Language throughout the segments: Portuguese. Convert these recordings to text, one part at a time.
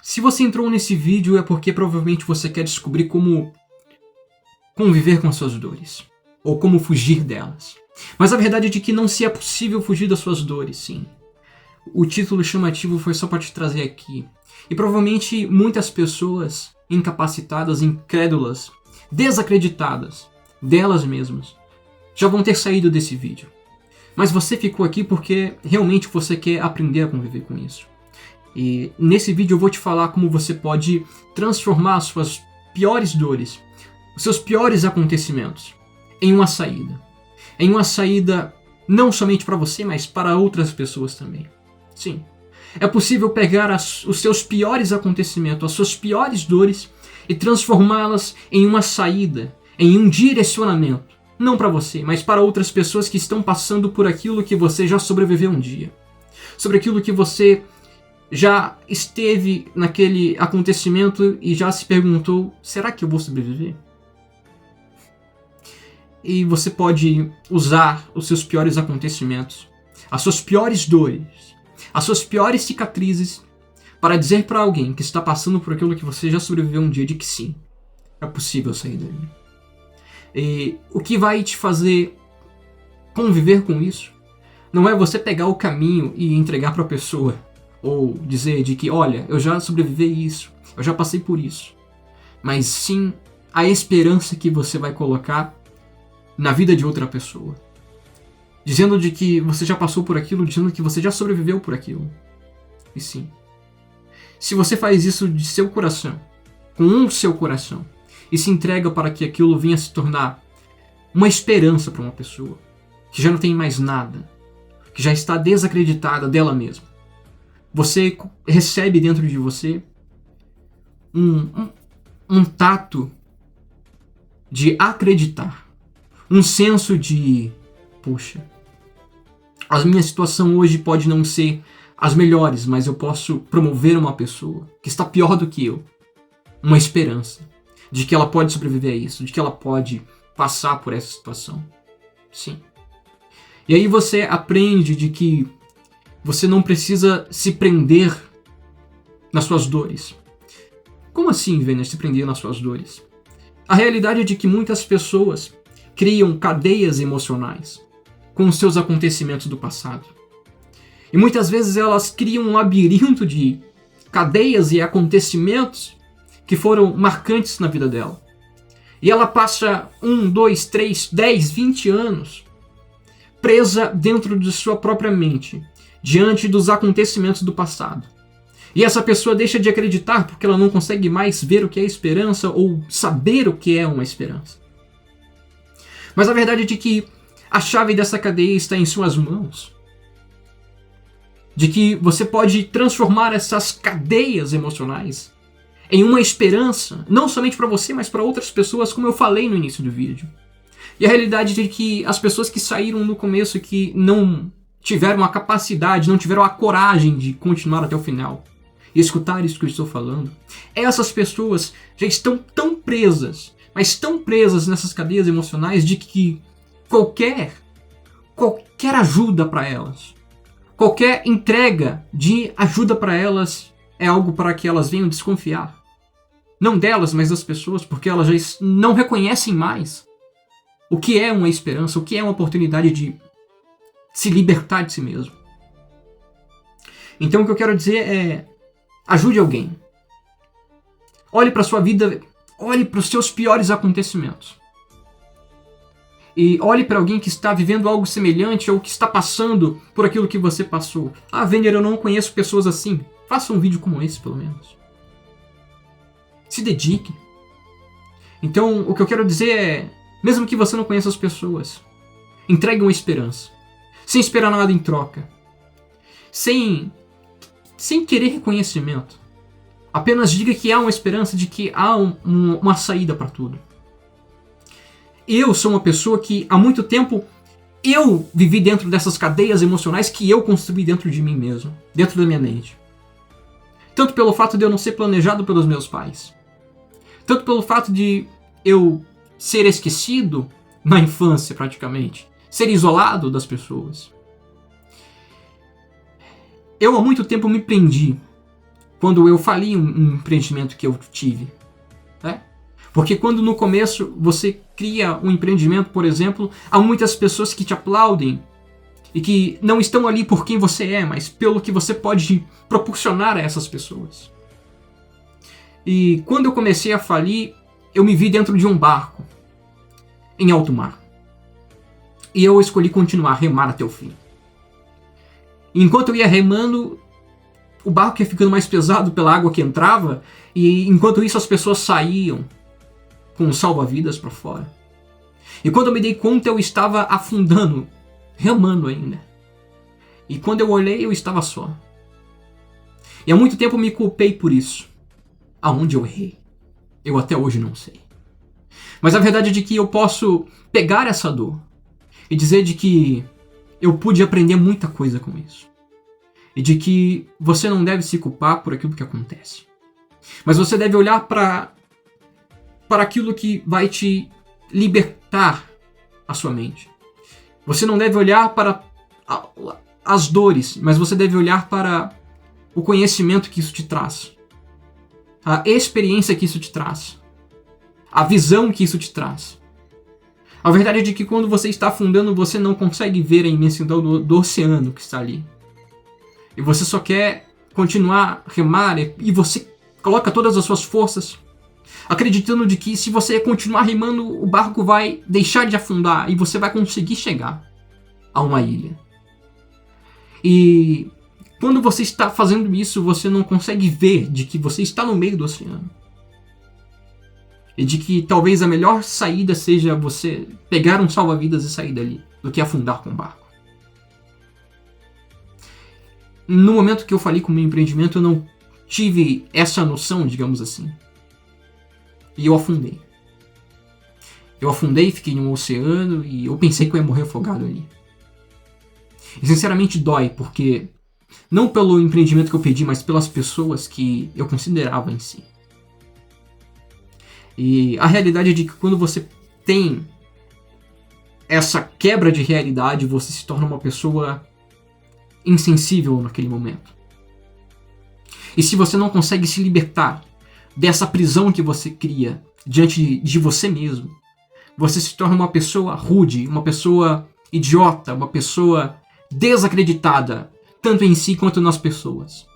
Se você entrou nesse vídeo é porque provavelmente você quer descobrir como conviver com suas dores, ou como fugir delas. Mas a verdade é de que não se é possível fugir das suas dores, sim. O título chamativo foi só para te trazer aqui. E provavelmente muitas pessoas incapacitadas, incrédulas, desacreditadas delas mesmas, já vão ter saído desse vídeo. Mas você ficou aqui porque realmente você quer aprender a conviver com isso. E nesse vídeo eu vou te falar como você pode transformar as suas piores dores, os seus piores acontecimentos, em uma saída. Em uma saída não somente para você, mas para outras pessoas também. Sim, é possível pegar os seus piores acontecimentos, as suas piores dores e transformá-las em uma saída, em um direcionamento. Não para você, mas para outras pessoas que estão passando por aquilo que você já sobreviveu um dia. Sobre aquilo que você já esteve naquele acontecimento e já se perguntou, será que eu vou sobreviver? E você pode usar os seus piores acontecimentos, as suas piores dores, as suas piores cicatrizes, para dizer para alguém que está passando por aquilo que você já sobreviveu um dia de que sim, é possível sair dali. E o que vai te fazer conviver com isso não é você pegar o caminho e entregar para a pessoa, ou dizer de que, olha, eu já sobrevivi isso, eu já passei por isso, mas sim a esperança que você vai colocar na vida de outra pessoa, dizendo de que você já passou por aquilo, dizendo que você já sobreviveu por aquilo. E sim, se você faz isso de seu coração, com o seu coração, e se entrega para que aquilo venha se tornar uma esperança para uma pessoa que já não tem mais nada, que já está desacreditada dela mesma, você recebe dentro de você um tato de acreditar, um senso de, poxa, a minha situação hoje pode não ser as melhores, mas eu posso promover uma pessoa que está pior do que eu, uma esperança de que ela pode sobreviver a isso, de que ela pode passar por essa situação. Sim. E aí você aprende de que você não precisa se prender nas suas dores. Como assim, Vênus, se prender nas suas dores? A realidade é de que muitas pessoas criam cadeias emocionais com os seus acontecimentos do passado. E muitas vezes elas criam um labirinto de cadeias e acontecimentos que foram marcantes na vida dela. E ela passa 1, 2, 3, 10, 20 anos presa dentro de sua própria mente, diante dos acontecimentos do passado. E essa pessoa deixa de acreditar porque ela não consegue mais ver o que é esperança ou saber o que é uma esperança. Mas a verdade é de que a chave dessa cadeia está em suas mãos. De que você pode transformar essas cadeias emocionais em uma esperança, não somente para você, mas para outras pessoas, como eu falei no início do vídeo. E a realidade é que as pessoas que saíram no começo, que não tiveram a capacidade, não tiveram a coragem de continuar até o final e escutar isso que eu estou falando, essas pessoas já estão tão presas, mas tão presas nessas cadeias emocionais, de que qualquer ajuda para elas, qualquer entrega de ajuda para elas é algo para que elas venham desconfiar. Não delas, mas das pessoas, porque elas já não reconhecem mais o que é uma esperança, o que é uma oportunidade de se libertar de si mesmo. Então o que eu quero dizer é, ajude alguém. Olhe para a sua vida, olhe para os seus piores acontecimentos. E olhe para alguém que está vivendo algo semelhante ou que está passando por aquilo que você passou. Ah, Vênus, eu não conheço pessoas assim. Faça um vídeo como esse, pelo menos. Se dedique. Então, o que eu quero dizer é, mesmo que você não conheça as pessoas, entregue uma esperança. Sem esperar nada em troca. Sem querer reconhecimento. Apenas diga que há uma esperança, de que há uma saída para tudo. Eu sou uma pessoa que há muito tempo eu vivi dentro dessas cadeias emocionais que eu construí dentro de mim mesmo, dentro da minha mente. Tanto pelo fato de eu não ser planejado pelos meus pais, tanto pelo fato de eu ser esquecido na infância praticamente, ser isolado das pessoas. Eu há muito tempo me prendi quando eu fali um empreendimento que eu tive. Né? Porque quando no começo você cria um empreendimento, por exemplo, há muitas pessoas que te aplaudem e que não estão ali por quem você é, mas pelo que você pode proporcionar a essas pessoas. E quando eu comecei a falir, eu me vi dentro de um barco, em alto mar. E eu escolhi continuar a remar até o fim. E enquanto eu ia remando, o barco ia ficando mais pesado pela água que entrava, e enquanto isso as pessoas saíam com salva-vidas para fora. E quando eu me dei conta, eu estava afundando, remando ainda. E quando eu olhei, eu estava só. E há muito tempo me culpei por isso. Aonde eu errei? Eu até hoje não sei. Mas a verdade é de que eu posso pegar essa dor e dizer de que eu pude aprender muita coisa com isso. E de que você não deve se culpar por aquilo que acontece. Mas você deve olhar para aquilo que vai te libertar a sua mente. Você não deve olhar para as dores, mas você deve olhar para o conhecimento que isso te traz. A experiência que isso te traz. A visão que isso te traz. A verdade é de que quando você está afundando, você não consegue ver a imensidão do oceano que está ali. E você só quer continuar a remar e você coloca todas as suas forças, acreditando de que se você continuar remando, o barco vai deixar de afundar e você vai conseguir chegar a uma ilha. E quando você está fazendo isso, você não consegue ver de que você está no meio do oceano. E de que talvez a melhor saída seja você pegar um salva-vidas e sair dali, do que afundar com o barco. No momento que eu falei com o meu empreendimento, eu não tive essa noção, digamos assim. E eu afundei. Eu afundei, fiquei no oceano e eu pensei que eu ia morrer afogado ali. E sinceramente dói, porque não pelo empreendimento que eu perdi, mas pelas pessoas que eu considerava em si. E a realidade é de que quando você tem essa quebra de realidade, você se torna uma pessoa insensível naquele momento. E se você não consegue se libertar dessa prisão que você cria diante de você mesmo, você se torna uma pessoa rude, uma pessoa idiota, uma pessoa desacreditada, tanto em si quanto nas pessoas.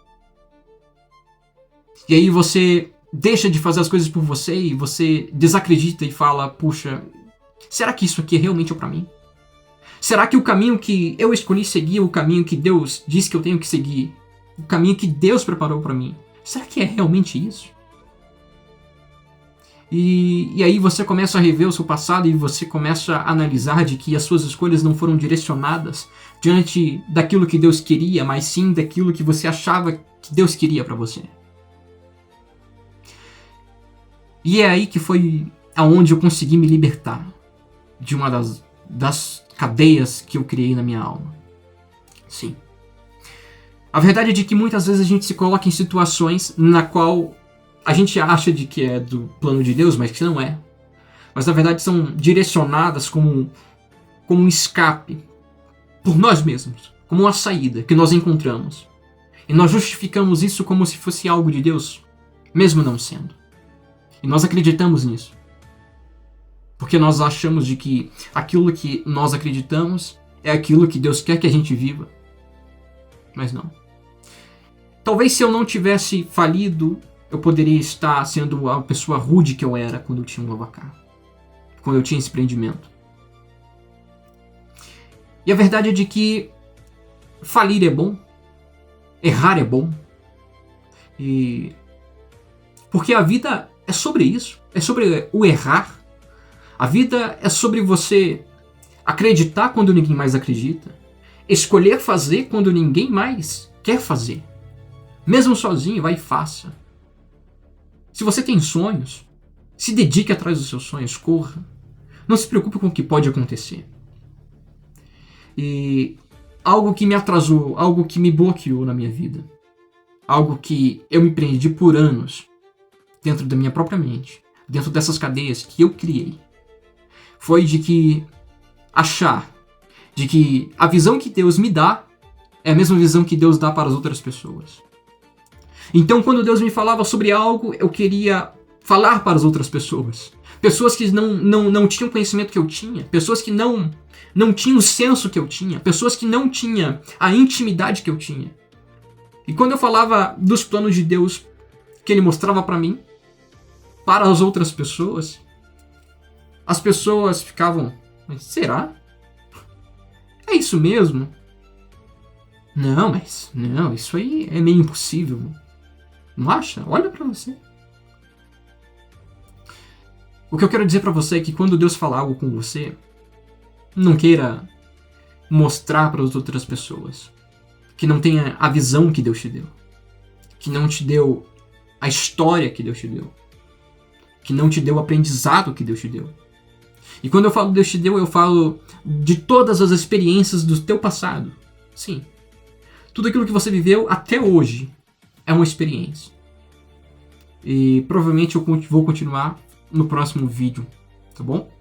E aí você deixa de fazer as coisas por você e você desacredita e fala, puxa, será que isso aqui realmente é pra mim? Será que o caminho que eu escolhi seguir é o caminho que Deus disse que eu tenho que seguir? O caminho que Deus preparou pra mim? Será que é realmente isso? E aí você começa a rever o seu passado e você começa a analisar de que as suas escolhas não foram direcionadas diante daquilo que Deus queria, mas sim daquilo que você achava que Deus queria pra você. E é aí que foi aonde eu consegui me libertar de uma das cadeias que eu criei na minha alma. Sim. A verdade é de que muitas vezes a gente se coloca em situações na qual a gente acha de que é do plano de Deus, mas que não é. Mas na verdade são direcionadas como um escape por nós mesmos, como uma saída que nós encontramos. E nós justificamos isso como se fosse algo de Deus, mesmo não sendo. E nós acreditamos nisso. Porque nós achamos de que aquilo que nós acreditamos é aquilo que Deus quer que a gente viva. Mas não. Talvez se eu não tivesse falido, eu poderia estar sendo a pessoa rude que eu era quando eu tinha um Lavacar. Quando eu tinha esse empreendimento. E a verdade é de que falir é bom. Errar é bom. Porque a vida é sobre isso. É sobre o errar. A vida é sobre você acreditar quando ninguém mais acredita. Escolher fazer quando ninguém mais quer fazer. Mesmo sozinho, vai e faça. Se você tem sonhos, se dedique atrás dos seus sonhos, corra. Não se preocupe com o que pode acontecer. E algo que me atrasou, algo que me bloqueou na minha vida, algo que eu me prendi por anos dentro da minha própria mente, dentro dessas cadeias que eu criei, foi de que achar de que a visão que Deus me dá é a mesma visão que Deus dá para as outras pessoas. Então, quando Deus me falava sobre algo, eu queria falar para as outras pessoas. Pessoas que não tinham o conhecimento que eu tinha, pessoas que não tinham o senso que eu tinha, pessoas que não tinham a intimidade que eu tinha. E quando eu falava dos planos de Deus que Ele mostrava para mim, para as outras pessoas, as pessoas ficavam, mas será? É isso mesmo? Não, isso aí é meio impossível. Não acha? Olha pra você. O que eu quero dizer pra você é que quando Deus fala algo com você, não queira mostrar para as outras pessoas que não tenha a visão que Deus te deu, que não te deu a história que Deus te deu, que não te deu o aprendizado que Deus te deu. E quando eu falo Deus te deu, eu falo de todas as experiências do teu passado. Sim. Tudo aquilo que você viveu até hoje é uma experiência. E provavelmente eu vou continuar no próximo vídeo, tá bom?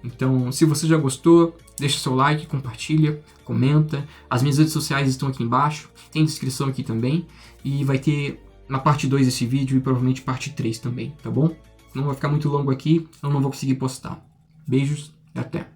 Então, se você já gostou, deixa seu like, compartilha, comenta. As minhas redes sociais estão aqui embaixo, tem descrição aqui também. E vai ter na parte 2 desse vídeo e provavelmente parte 3 também, tá bom? Não vai ficar muito longo aqui, eu não vou conseguir postar. Beijos e até!